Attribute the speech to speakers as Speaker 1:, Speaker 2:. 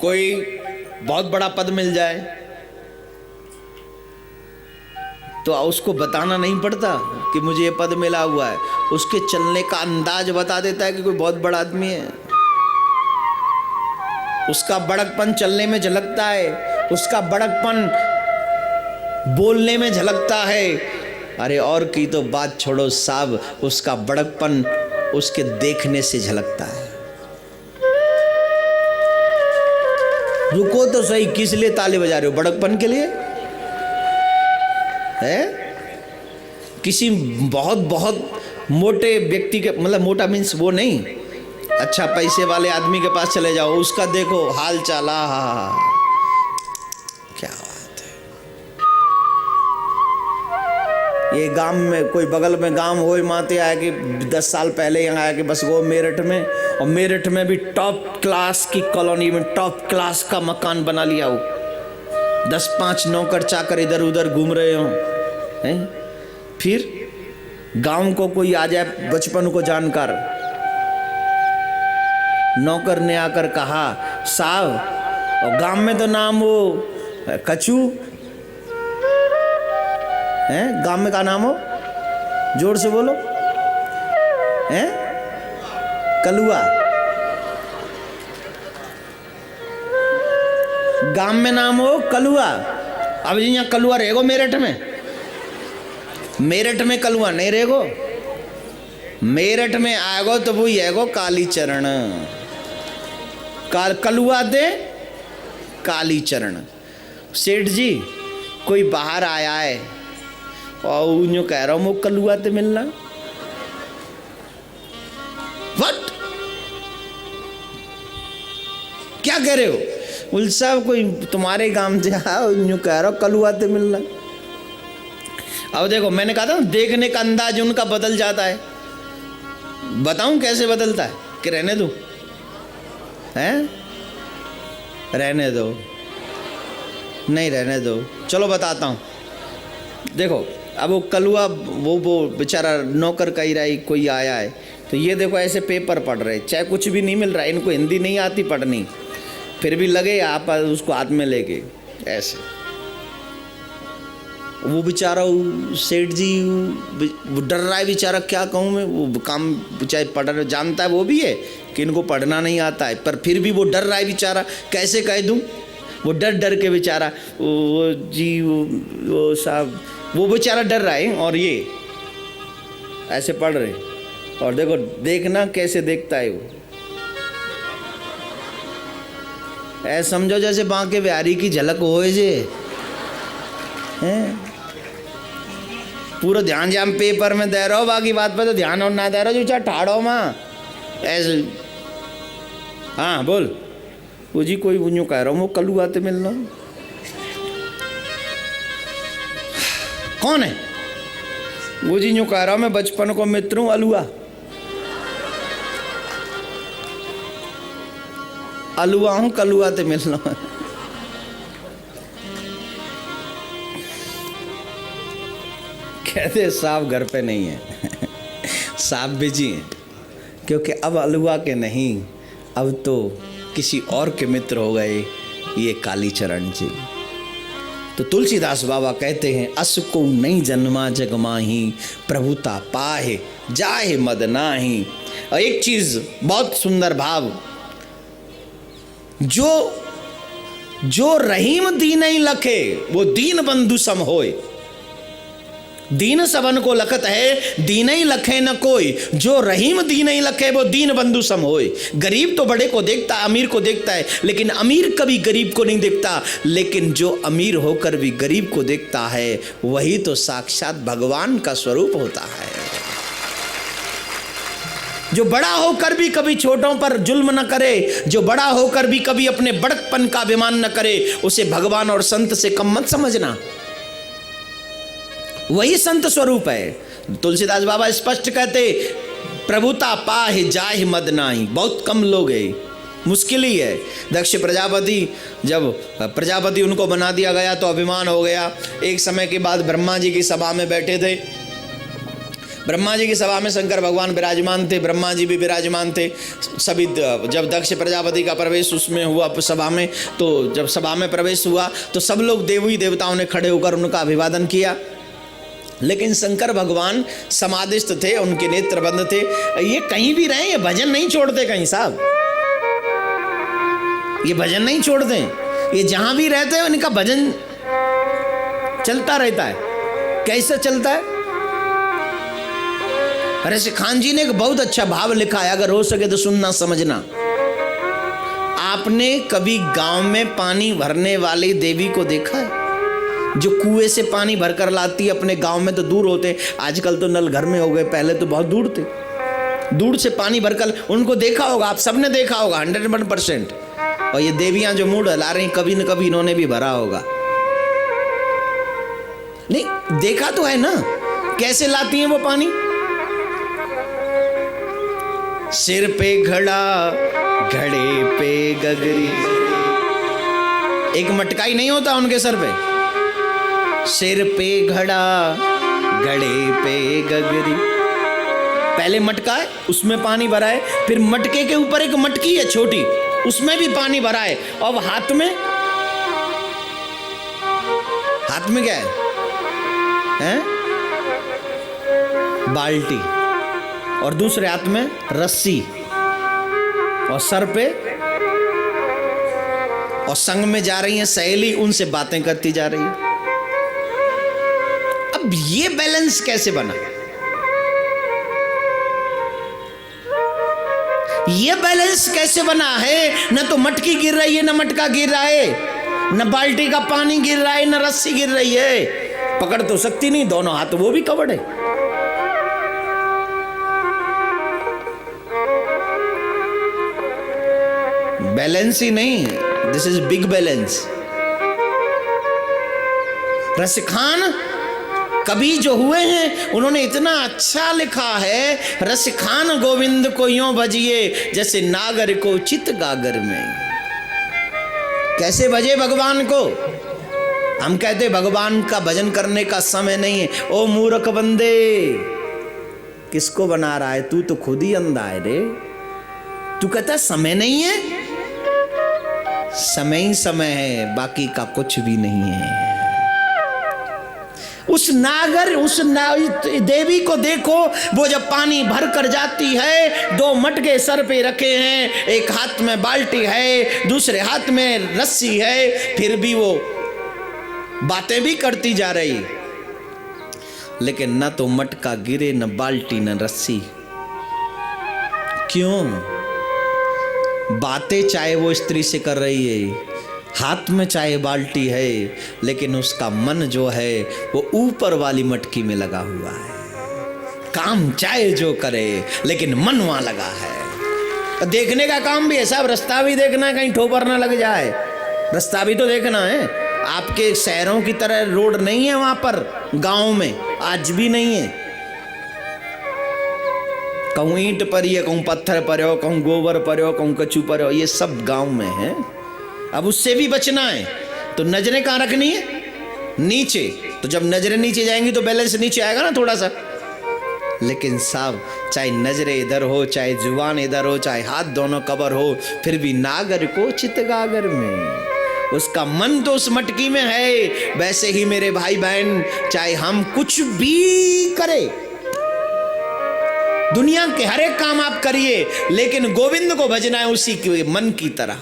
Speaker 1: कोई बहुत बड़ा पद मिल जाए तो उसको बताना नहीं पड़ता कि मुझे ये पद मिला हुआ है, उसके चलने का अंदाज बता देता है कि कोई बहुत बड़ा आदमी है। उसका बड़कपन चलने में झलकता है, उसका बड़कपन बोलने में झलकता है। अरे और की तो बात छोड़ो साहब, उसका बड़कपन उसके देखने से झलकता है। रुको तो सही, किस लिए ताली बजा रहे हो? बड़कपन के लिए है? किसी बहुत बहुत मोटे व्यक्ति के, मतलब मोटा मीन्स वो नहीं, अच्छा पैसे वाले आदमी के पास चले जाओ, उसका देखो हाल चाल, हा क्या बात है। ये गांव में कोई बगल में गांव हो माते आया कि 10 साल पहले यहाँ आया कि बस वो मेरठ में, और मेरठ में भी टॉप क्लास की कॉलोनी में टॉप क्लास का मकान बना लिया हो, 10-5 नौकर चाकर इधर उधर घूम रहे हो हैं। फिर गांव को कोई आ जाए बचपन को जानकर, नौकर ने आकर कहा साहब, और गांव में तो नाम वो कचू है, गांव में का नाम हो, जोर से बोलो, हैं? कलुआ। गांव में नाम हो कलुआ। अब जी यहाँ कलुआ रहेगो मेरठ में? मेरठ में कलुआ नहीं रहेगो। मेरठ में आएगो तो वो येगो कालीचरण, कलुआ दे कालीचरण। सेठ जी कोई बाहर आया है और यूं कह रहा हूं वो कलुआ ते मिलना। व्हाट, क्या कह रहे हो? बोल साहब कोई तुम्हारे गांव से यूं कह रहा हूं कलुआ ते मिलना। अब देखो, मैंने कहा था देखने का अंदाज उनका बदल जाता है। बताऊं कैसे बदलता है कि रहने दो? हैं? रहने दो, नहीं रहने दो, चलो बताता हूं। देखो अब वो कलुआ, वो बेचारा नौकर कही रहा है, कोई आया है तो ये देखो ऐसे पेपर पढ़ रहे, चाहे कुछ भी नहीं मिल रहा है, इनको हिंदी नहीं आती पढ़नी, फिर भी लगे आप उसको हाथ में लेके ऐसे। वो बेचारा सेठ जी वो डर रहा है बेचारा, क्या कहूँ मैं, वो काम चाहे पढ़ जानता है वो भी है कि इनको पढ़ना नहीं आता है, पर फिर भी वो डर रहा है बेचारा, कैसे कह दूँ? वो डर डर के बेचारा वो जी वो साहब वो बेचारा डर रहा है, और ये ऐसे पढ़ रहे, और देखो देखना कैसे देखता है वो, ऐसे समझो जैसे बांके बिहारी की झलक हो जे हैं। पूरा ध्यान जाम पेपर में दे रहा हो, बाकी बात पे तो ध्यान और ना दे रहा हो, जो चाहे ठाड़ो माँ ऐसे। हाँ बोल, वो जी कोई यूं कह रहा हूँ वो कलुआ ते मिलना। कौन है? वो जी यूं कह रहा हूँ मैं बचपन को मित्र हूँ अलुआ। अलुआ हूँ, कलुआ ते मिलना। कहते साहब घर पे नहीं है साहब बिजी हैं, क्योंकि अब अलुआ के नहीं, अब तो किसी और के मित्र हो गए ये कालीचरण जी। तो तुलसीदास बाबा कहते हैं अस को नहीं जन्मा जग माही, प्रभुता पाहे जाहे मद नाही। और एक चीज बहुत सुंदर भाव, जो रहीम दीन ही लखे वो दीन बंधु सम होए। दीन सबन को लखत है, दीन ही लखे न कोई, जो रहीम दीन ही लखे वो दीन बंधु सम होए। गरीब तो बड़े को देखता है, अमीर को देखता है, लेकिन अमीर कभी गरीब को नहीं देखता। लेकिन जो अमीर होकर भी गरीब को देखता है वही तो साक्षात भगवान का स्वरूप होता है। जो बड़ा होकर भी कभी छोटों पर जुल्म न करे, जो बड़ा होकर भी कभी अपने बड़कपन का अभिमान न करे, उसे भगवान और संत से कम मत समझना, वही संत स्वरूप है। तुलसीदास बाबा स्पष्ट कहते प्रभुता पाहे जाहि मद नाही। बहुत कम लोग है, मुश्किल ही है। दक्ष प्रजापति, जब प्रजापति उनको बना दिया गया तो अभिमान हो गया। एक समय के बाद ब्रह्मा जी की सभा में बैठे थे, ब्रह्मा जी की सभा में शंकर भगवान विराजमान थे, ब्रह्मा जी भी विराजमान थे। सभी जब दक्ष प्रजापति का प्रवेश उसमें हुआ सभा में, तो जब सभा में प्रवेश हुआ तो सब लोग देवी देवताओं ने खड़े होकर उनका अभिवादन किया। लेकिन शंकर भगवान समाधिस्थ थे, उनके नेत्र बंद थे। ये कहीं भी रहे, ये भजन नहीं छोड़ते कहीं साहब, ये भजन नहीं छोड़ते, ये जहां भी रहते हैं उनका भजन चलता रहता है। कैसे चलता है? ऋषि खान जी ने एक बहुत अच्छा भाव लिखा है, अगर हो सके तो सुनना समझना। आपने कभी गांव में पानी भरने वाली देवी को देखा है? जो कुएं से पानी भरकर लाती है अपने गांव में, तो दूर होते, आजकल तो नल घर में हो गए, पहले तो बहुत दूर थे। दूर से पानी भरकर उनको देखा होगा, आप सबने देखा होगा 101%। और ये देवियां जो मूड ला रही, कभी न कभी इन्होंने भी भरा होगा। नहीं देखा तो है ना, कैसे लाती हैं वो पानी? सिर पे घड़ा घड़े पे गगरी, एक मटकाई नहीं होता उनके सर पे, सिर पे घड़ा घड़े पे गगरी। पहले मटका है, उसमें पानी भरा है, फिर मटके के ऊपर एक मटकी है छोटी, उसमें भी पानी भरा है, और हाथ में क्या है? बाल्टी, और दूसरे हाथ में रस्सी, और सर पे, और संग में जा रही हैं सहेली, उनसे बातें करती जा रही है। अब ये बैलेंस कैसे बना? ये बैलेंस कैसे बना है? न तो मटकी गिर रही है, न मटका गिर रहा है, न बाल्टी का पानी गिर रहा है, न रस्सी गिर रही है। पकड़ तो सकती नहीं, दोनों हाथ वो भी कवर्ड है। बैलेंस ही नहीं, दिस इज बिग बैलेंस। रसिखान कवि जो हुए हैं उन्होंने इतना अच्छा लिखा है, रसिखान गोविंद को यूं भजिए जैसे नागर को चित गागर में। कैसे भजे भगवान को? हम कहते भगवान का भजन करने का समय नहीं है। ओ मूर्ख बंदे, किसको बना रहा है तू? तो खुद ही अंधा है रे। तू कहता समय नहीं है, समय ही समय है, बाकी का कुछ भी नहीं है। उस नागर, देवी को देखो, वो जब पानी भर कर जाती है, 2 मटके सर पे रखे हैं, एक हाथ में बाल्टी है, दूसरे हाथ में रस्सी है, फिर भी वो बातें भी करती जा रही, लेकिन न तो मटका गिरे, न बाल्टी, न रस्सी। क्यों? बातें चाहे वो स्त्री से कर रही है, हाथ में चाहे बाल्टी है, लेकिन उसका मन जो है वो ऊपर वाली मटकी में लगा हुआ है। काम चाहे जो करे, लेकिन मन वहां लगा है। देखने का काम भी है साहब, रास्ता भी देखना है, कहीं ठोकर ना लग जाए, रास्ता भी तो देखना है। आपके शहरों की तरह रोड नहीं है वहां पर, गांव में आज भी नहीं है। कहूँ ईंट पर ही, कहूँ पत्थर पर हो, कहूँ गोबर पर हो, कहूँ कचू पर हो, ये सब गांव में है। अब उससे भी बचना है तो नजरें कहाँ रखनी है? नीचे। तो जब नजरें नीचे जाएंगी तो बैलेंस नीचे आएगा ना थोड़ा सा। लेकिन साहब, चाहे नजरें इधर हो, चाहे जुबान इधर हो, चाहे हाथ दोनों कबर हो, फिर भी नागर को चितगागर में, उसका मन तो उस मटकी में है। वैसे ही मेरे भाई बहन, चाहे हम कुछ भी करें, दुनिया के हर एक काम आप करिए, लेकिन गोविंद को भजना है उसी के मन की तरह।